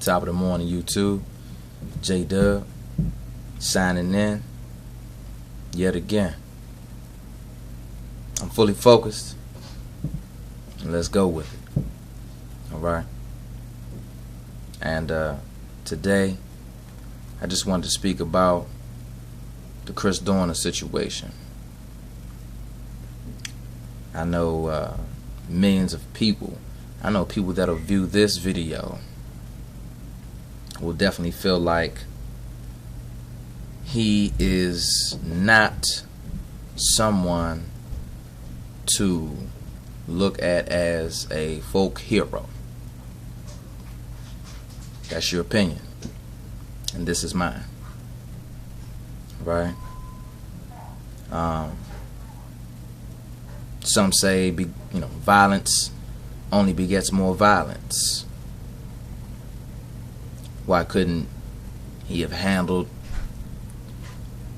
Top of the morning, YouTube. J-Dub signing in yet again. I'm fully focused. Let's go with it. Alright. And today, I just wanted to speak about the Chris Dorner situation. I know millions of people. I know people that'll view this video will definitely feel like he is not someone to look at as a folk hero. That's your opinion, and this is mine, right? Some say, violence only begets more violence. Why couldn't he have handled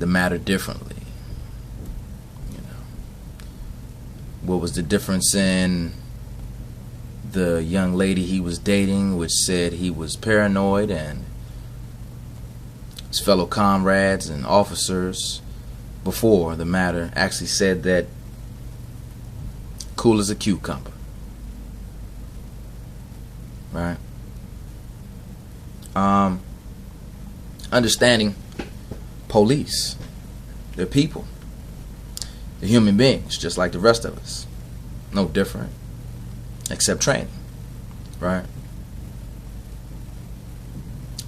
the matter differently? What was the difference in the young lady he was dating, which said he was paranoid, and his fellow comrades and officers before the matter actually said that cool as a cucumber, right? Understanding police, they're people, they're human beings just like the rest of us, no different except training, right?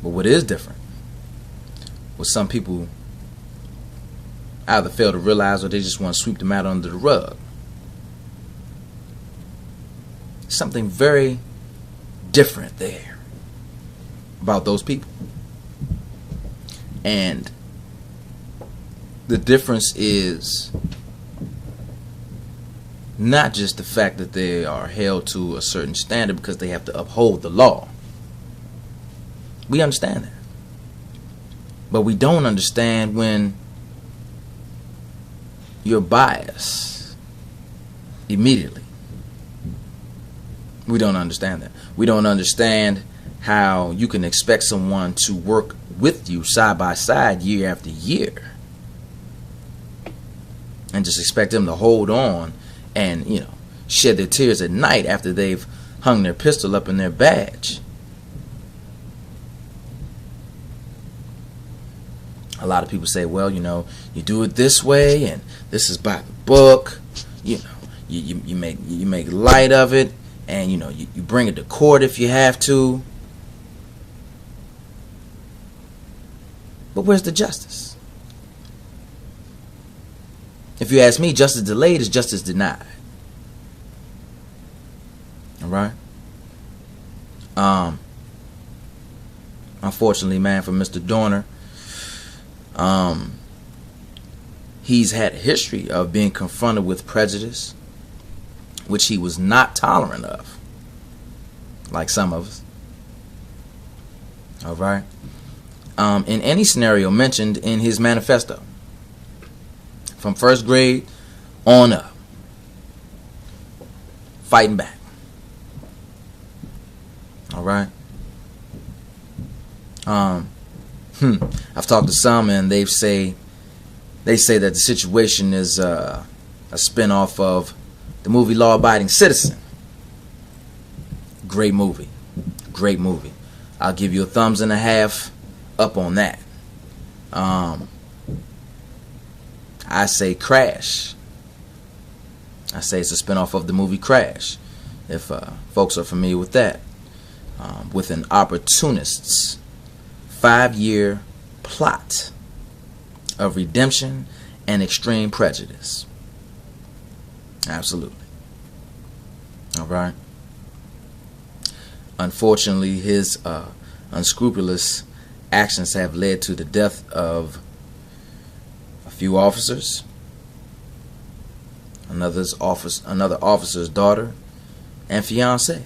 But what is different, what some people either fail to realize or they just want to sweep the matter under the rug. Something very different there about those people. And the difference is not just the fact that they are held to a certain standard because they have to uphold the law. We understand that. But we don't understand when you're biased immediately. We don't understand that. We don't understand how you can expect someone to work with you side by side year after year and just expect them to hold on and, shed their tears at night after they've hung their pistol up in their badge. A lot of people say, well, you do it this way and this is by the book. You make light of it, and you bring it to court if you have to. But where's the justice? If you ask me, justice delayed is justice denied. All right. Unfortunately, man, for Mr. Dorner, he's had a history of being confronted with prejudice, which he was not tolerant of, like some of us. All right. In any scenario mentioned in his manifesto, from first grade on up, fighting back. All right. I've talked to some, and they say that the situation is a spinoff of the movie Law Abiding Citizen. Great movie. Great movie. I'll give you a thumbs and a half up on that. I say Crash. I say it's a spinoff of the movie Crash, if folks are familiar with that. With an opportunist's 5-year plot of redemption and extreme prejudice. Absolutely. All right. Unfortunately, his unscrupulous actions have led to the death of a few officers, another officer's daughter, and fiance.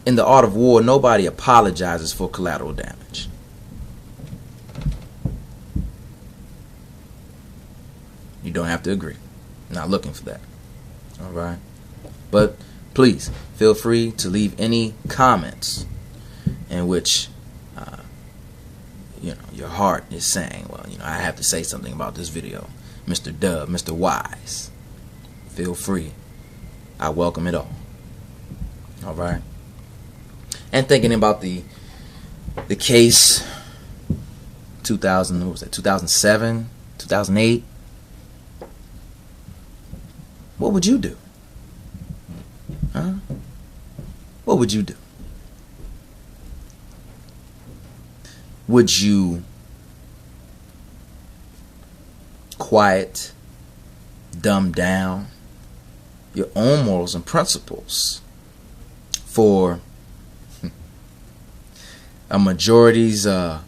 In the art of war, nobody apologizes for collateral damage. You don't have to agree. Not looking for that. All right. But please feel free to leave any comments in which your heart is saying, well, I have to say something about this video. Mr. Dub, Mr. Wise, feel free. I welcome it all. All right. And thinking about the case 2007, 2008, what would you do? Huh? What would you do? Would you quiet, dumb down your own morals and principles for a majority's or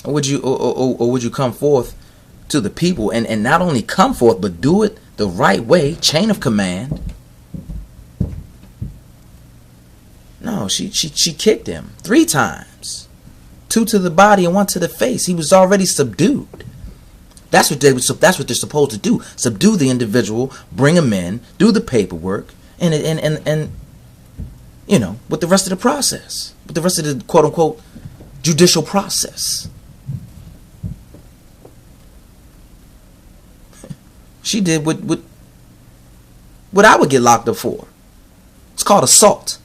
would you come forth to the people and not only come forth but do it the right way, chain of command? No, she kicked him 3 times. 2 to the body and 1 to the face. He was already subdued. That's what they're supposed to do. Subdue the individual, bring him in, do the paperwork, and with the rest of the process, with the rest of the quote unquote judicial process. She did what I would get locked up for. It's called assault.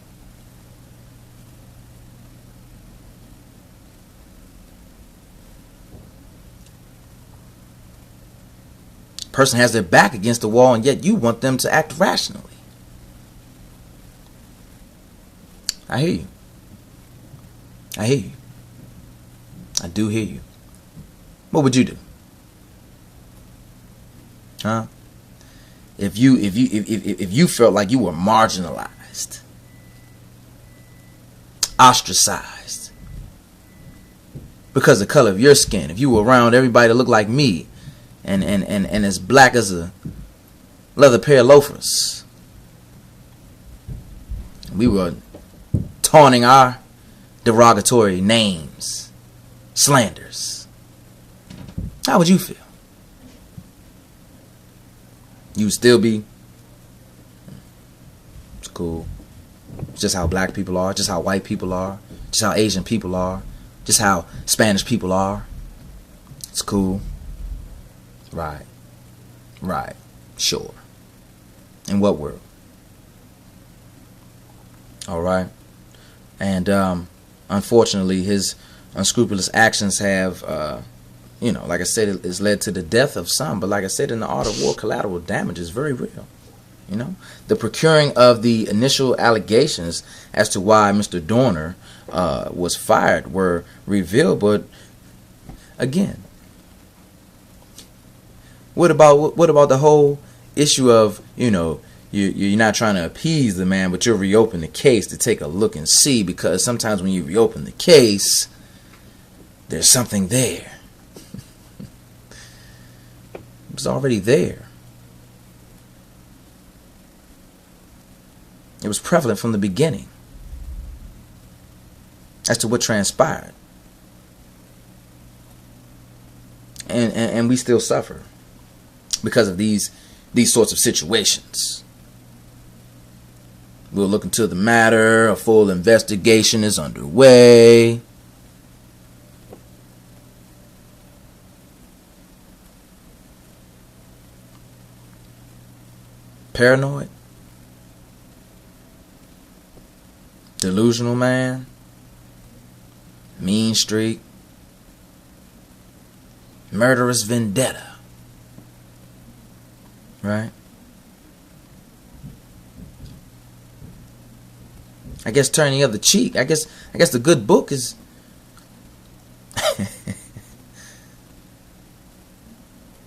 Person has their back against the wall, and yet you want them to act rationally. I hear you. I hear you. I do hear you. What would you do? Huh? If you felt like you were marginalized, ostracized because of the color of your skin, if you were around everybody that looked like me and as black as a leather pair of loafers, we were taunting our derogatory names, slanders, how would you feel? You would still be, it's cool. It's just how black people are, just how white people are, just how Asian people are, just how Spanish people are. It's cool. Right. Right. Sure. In what world? All right. And unfortunately, his unscrupulous actions have, like I said, it's led to the death of some. But like I said, in the art of war, collateral damage is very real. The procuring of the initial allegations as to why Mr. Dorner was fired were revealed. But again, what about the whole issue of you're not trying to appease the man, but you'll reopen the case to take a look and see, because sometimes when you reopen the case, there's something there. It was already there. It was prevalent from the beginning as to what transpired. And we still suffer because of these sorts of situations. We'll look into the matter. A full investigation is underway. Paranoid, delusional man, mean streak, murderous vendetta, right? I guess turn the other cheek. I guess the good book is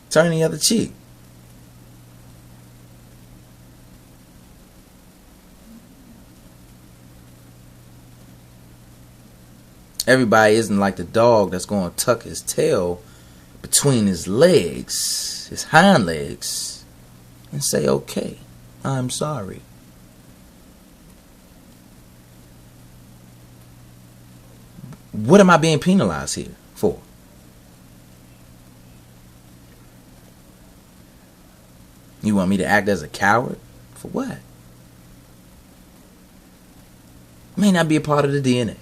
turn the other cheek. Everybody isn't like the dog that's going to tuck his tail between his legs, his hind legs, and say, okay, I'm sorry. What am I being penalized here for? You want me to act as a coward? For what? May not be a part of the DNA.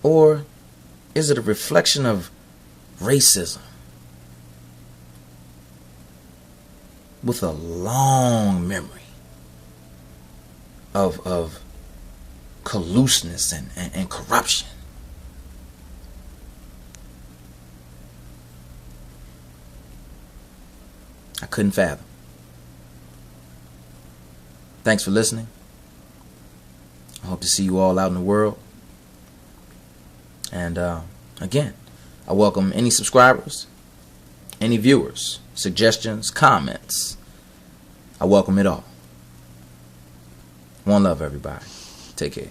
Or is it a reflection of racism with a long memory of colluseness and corruption? I couldn't fathom. Thanks for listening. I hope to see you all out in the world. And again, I welcome any subscribers, any viewers, suggestions, comments. I welcome it all. One love, everybody. Take care.